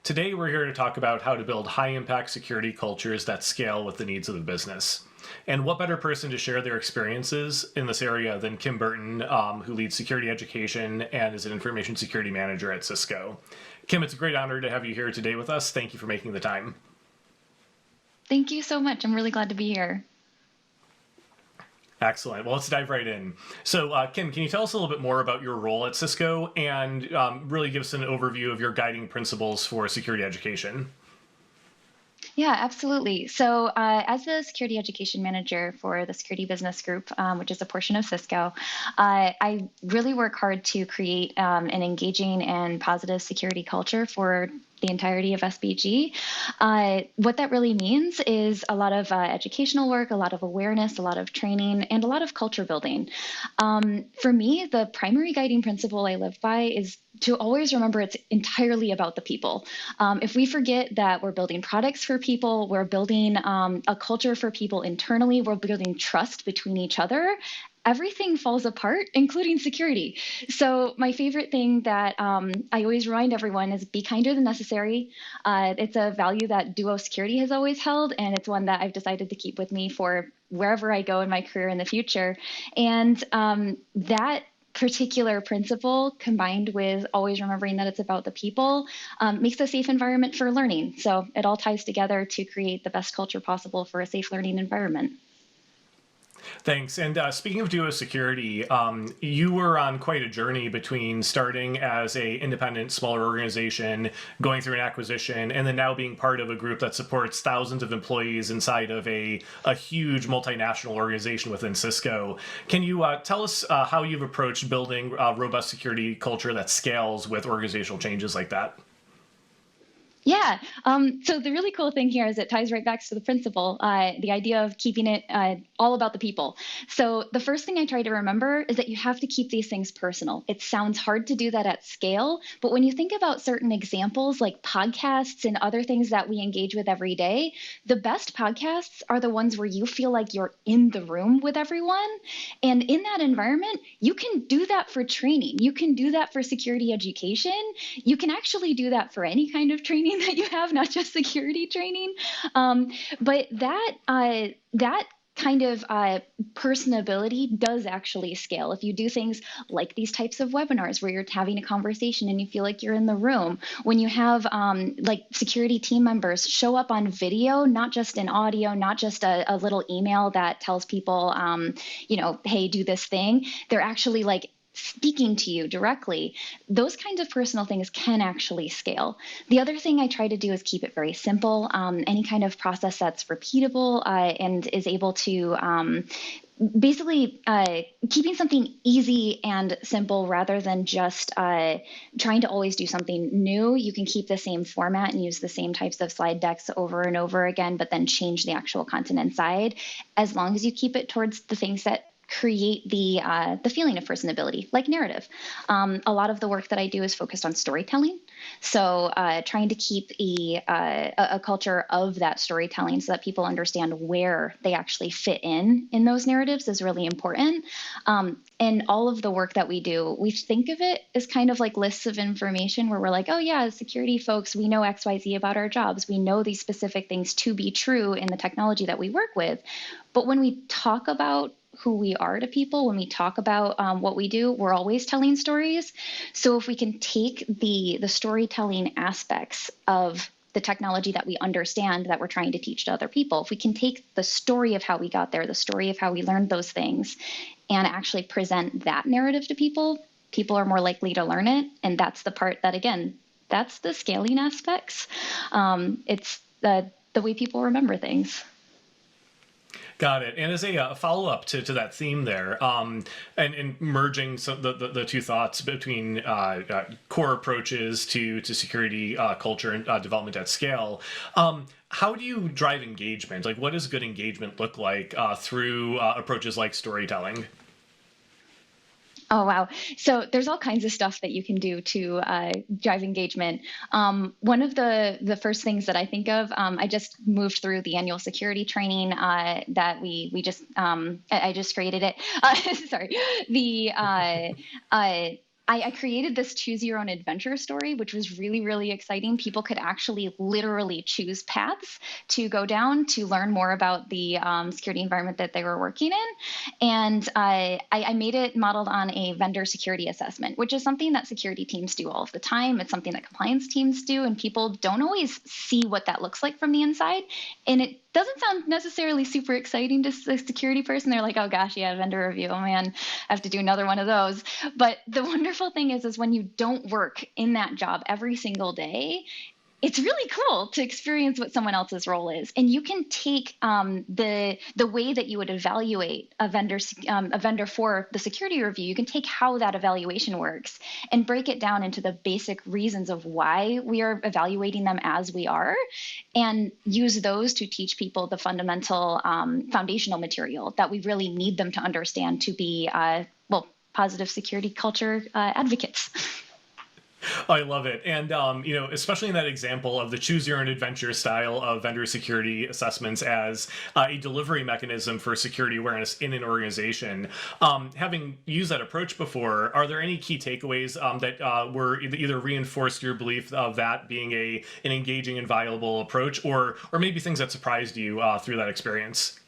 Today, we're here to talk about how to build high-impact security cultures that scale with the needs of the business. And what better person to share their experiences in this area than Kim Burton, who leads security education and is an information security manager at Cisco. Kim, it's a great honor to have you here today with us. Thank you for making the time. Thank you so much. I'm really glad to be here. Excellent. Well, let's dive right in. So, Kim, can you tell us a little bit more about your role at Cisco and really give us an overview of your guiding principles for security education? Yeah, absolutely. So, as the security education manager for the security business group, which is a portion of Cisco, I really work hard to create an engaging and positive security culture for the entirety of SBG. What that really means is a lot of educational work, a lot of awareness, a lot of training, and a lot of culture building. For me, the primary guiding principle I live by is to always remember it's entirely about the people. If we forget that we're building products for people, we're building a culture for people internally, we're building trust between each other, everything falls apart, including security. So my favorite thing that I always remind everyone is be kinder than necessary. It's a value that Duo Security has always held, and it's one that I've decided to keep with me for wherever I go in my career in the future. And that particular principle, combined with always remembering that it's about the people, makes a safe environment for learning. So it all ties together to create the best culture possible for a safe learning environment. Thanks. And speaking of Duo Security, you were on quite a journey between starting as a independent, smaller organization, going through an acquisition, and then now being part of a group that supports thousands of employees inside of a huge multinational organization within Cisco. Can you tell us how you've approached building a robust security culture that scales with organizational changes like that? Yeah. So the really cool thing here is it ties right back to the principle, the idea of keeping it all about the people. So the first thing I try to remember is that you have to keep these things personal. It sounds hard to do that at scale, but when you think about certain examples like podcasts and other things that we engage with every day, the best podcasts are the ones where you feel like you're in the room with everyone. And in that environment, you can do that for training. You can do that for security education. You can actually do that for any kind of training that you have, not just security training. But that kind of personability does actually scale. If you do things like these types of webinars where you're having a conversation and you feel like you're in the room, when you have like security team members show up on video, not just in audio, not just a little email that tells people, hey, do this thing, they're actually like speaking to you directly, those kinds of personal things can actually scale. The other thing I try to do is keep it very simple. Any kind of process that's repeatable and is able to basically keeping something easy and simple rather than just trying to always do something new. You can keep the same format and use the same types of slide decks over and over again, but then change the actual content inside, as long as you keep it towards the things that create the feeling of personability, like narrative. A lot of the work that I do is focused on storytelling. So trying to keep a culture of that storytelling so that people understand where they actually fit in those narratives is really important. And all of the work that we do, we think of it as kind of like lists of information where we're like, oh yeah, as security folks, we know XYZ about our jobs. We know these specific things to be true in the technology that we work with. But when we talk about who we are to people, when we talk about what we do, we're always telling stories. So if we can take the storytelling aspects of the technology that we understand that we're trying to teach to other people, if we can take the story of how we got there, the story of how we learned those things, and actually present that narrative to people, people are more likely to learn it. And that's the part that, again, that's the scaling aspects. It's the way people remember things. Got it. And as a follow-up to that theme there, and merging the two thoughts between core approaches to security culture and development at scale, how do you drive engagement? Like, what does good engagement look like through approaches like storytelling? Oh, wow. So there's all kinds of stuff that you can do to drive engagement. One of the first things that I think of, I just moved through the annual security training that we just, I just created it. Sorry. The I created this choose your own adventure story, which was really, really exciting. People could actually literally choose paths to go down to learn more about the security environment that they were working in. And I made it modeled on a vendor security assessment, which is something that security teams do all of the time. It's something that compliance teams do, and people don't always see what that looks like from the inside. And it doesn't sound necessarily super exciting to a security person. They're like, oh gosh, yeah, vendor review. Oh man, I have to do another one of those. But the wonderful thing is when you don't work in that job every single day, it's really cool to experience what someone else's role is, and you can take the way that you would evaluate a vendor for the security review. You can take how that evaluation works and break it down into the basic reasons of why we are evaluating them as we are, and use those to teach people the fundamental foundational material that we really need them to understand to be positive security culture advocates. I love it. And, especially in that example of the choose your own adventure style of vendor security assessments as a delivery mechanism for security awareness in an organization. Having used that approach before, are there any key takeaways that were either reinforced your belief of that being an engaging and viable approach, or maybe things that surprised you through that experience?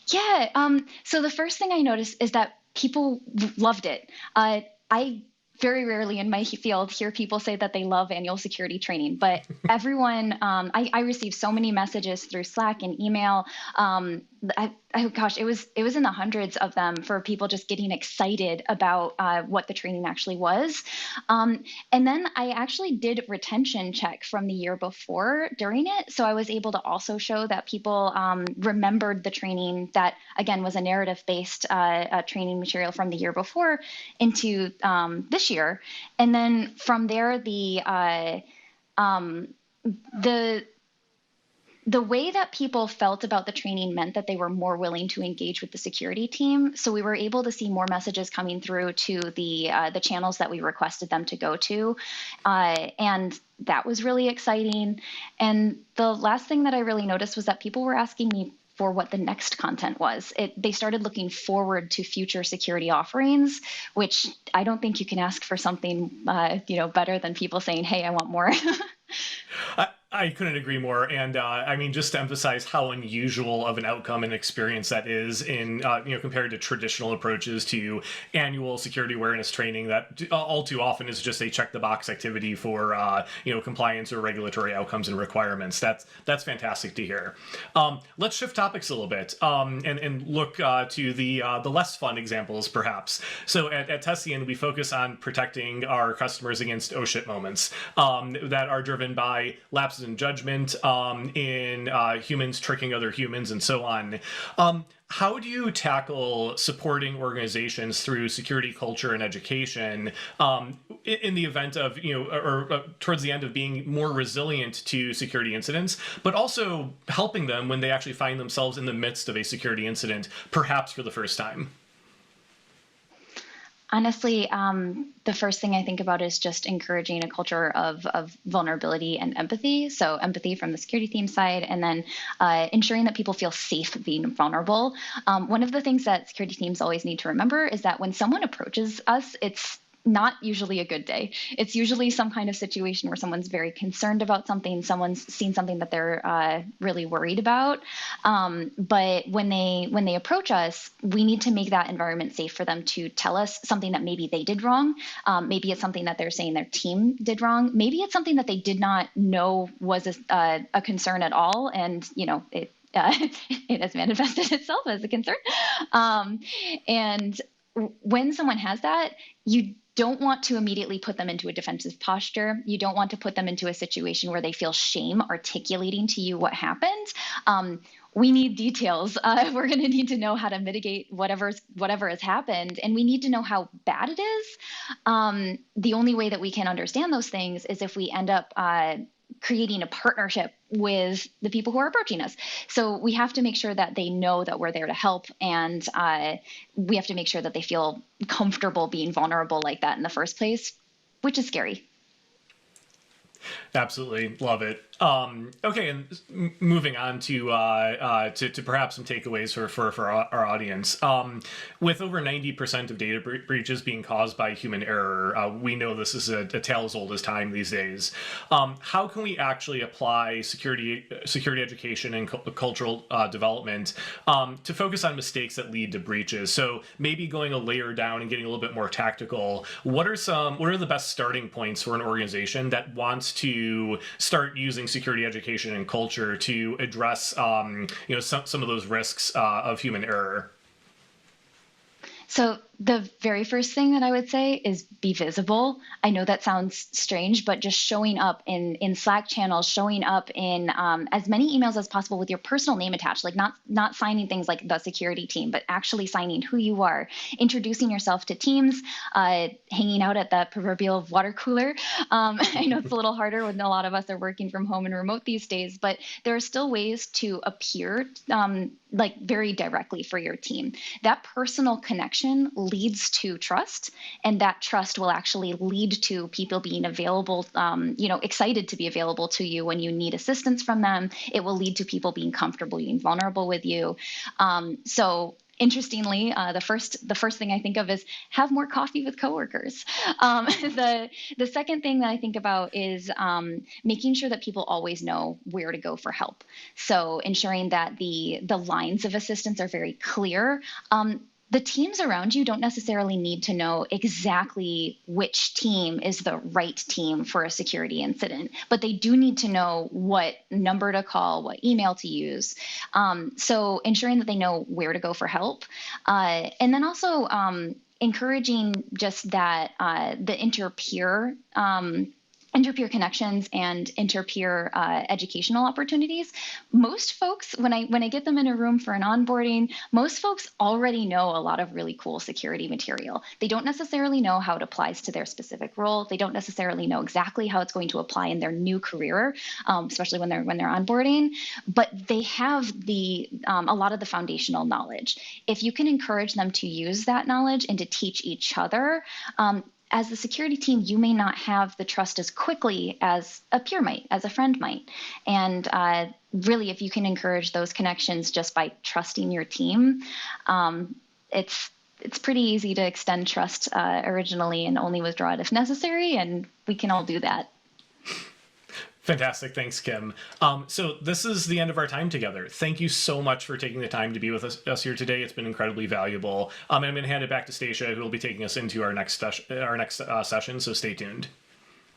Yeah. So the first thing I noticed is that people loved it. I very rarely in my field hear people say that they love annual security training, but everyone, I receive so many messages through Slack and email. Gosh, it was in the hundreds of them for people just getting excited about what the training actually was. And then I actually did retention check from the year before during it. So I was able to also show that people remembered the training that, again, was a narrative-based training material from the year before into this year. And then from there, the way that people felt about the training meant that they were more willing to engage with the security team. So we were able to see more messages coming through to the channels that we requested them to go to. And that was really exciting. And the last thing that I really noticed was that people were asking me for what the next content was. They started looking forward to future security offerings, which I don't think you can ask for something better than people saying, hey, I want more. I couldn't agree more. And just to emphasize how unusual of an outcome and experience that is in, compared to traditional approaches to annual security awareness training that all too often is just a check the box activity for, compliance or regulatory outcomes and requirements. That's fantastic to hear. Let's shift topics a little bit and look to the less fun examples, perhaps. So at Tessian, we focus on protecting our customers against oh shit moments that are driven by lapses in judgment, in humans tricking other humans, and so on. How do you tackle supporting organizations through security culture and education in the event of, or towards the end of being more resilient to security incidents, but also helping them when they actually find themselves in the midst of a security incident, perhaps for the first time? Honestly, the first thing I think about is just encouraging a culture of vulnerability and empathy. So empathy from the security team side, and then ensuring that people feel safe being vulnerable. One of the things that security teams always need to remember is that when someone approaches us, it's not usually a good day. It's usually some kind of situation where someone's very concerned about something, someone's seen something that they're really worried about. But when they approach us, we need to make that environment safe for them to tell us something that maybe they did wrong. Maybe it's something that they're saying their team did wrong. Maybe it's something that they did not know was a concern at all, and it it has manifested itself as a concern. And when someone has that, you don't want to immediately put them into a defensive posture. You don't want to put them into a situation where they feel shame articulating to you what happened. We need details. We're going to need to know how to mitigate whatever has happened, and we need to know how bad it is. The only way that we can understand those things is if we end up creating a partnership with the people who are approaching us. So we have to make sure that they know that we're there to help, and we have to make sure that they feel comfortable being vulnerable like that in the first place, which is scary. Absolutely love it. Okay, and moving on to perhaps some takeaways for our audience. With over 90% of data breaches being caused by human error, we know this is a tale as old as time these days. How can we actually apply security education and cultural development to focus on mistakes that lead to breaches? So maybe going a layer down and getting a little bit more tactical. What are the best starting points for an organization that wants to start using security education and culture to address some of those risks of human error? So the very first thing that I would say is be visible. I know that sounds strange, but just showing up in Slack channels, showing up in as many emails as possible with your personal name attached, like not signing things like the security team, but actually signing who you are, introducing yourself to teams, hanging out at the proverbial water cooler. I know it's a little harder when a lot of us are working from home and remote these days, but there are still ways to appear like very directly for your team. That personal connection leads to trust, and that trust will actually lead to people being available, excited to be available to you when you need assistance from them. It will lead to people being comfortable, being vulnerable with you. So interestingly, the first thing I think of is have more coffee with coworkers. The second thing that I think about is making sure that people always know where to go for help. So ensuring that the lines of assistance are very clear. The teams around you don't necessarily need to know exactly which team is the right team for a security incident, but they do need to know what number to call, what email to use. So ensuring that they know where to go for help. And then also encouraging just that the inter-peer connections and inter-peer educational opportunities. Most folks, when I get them in a room for an onboarding, most folks already know a lot of really cool security material. They don't necessarily know how it applies to their specific role. They don't necessarily know exactly how it's going to apply in their new career, especially when they're onboarding. But they have a lot of the foundational knowledge. If you can encourage them to use that knowledge and to teach each other, as the security team, you may not have the trust as quickly as a peer might, as a friend might. And really, if you can encourage those connections just by trusting your team, it's pretty easy to extend trust originally and only withdraw it if necessary. And we can all do that. Fantastic. Thanks, Kim. So this is the end of our time together. Thank you so much for taking the time to be with us here today. It's been incredibly valuable. I'm going to hand it back to Stacia, who will be taking us into our next session, so stay tuned.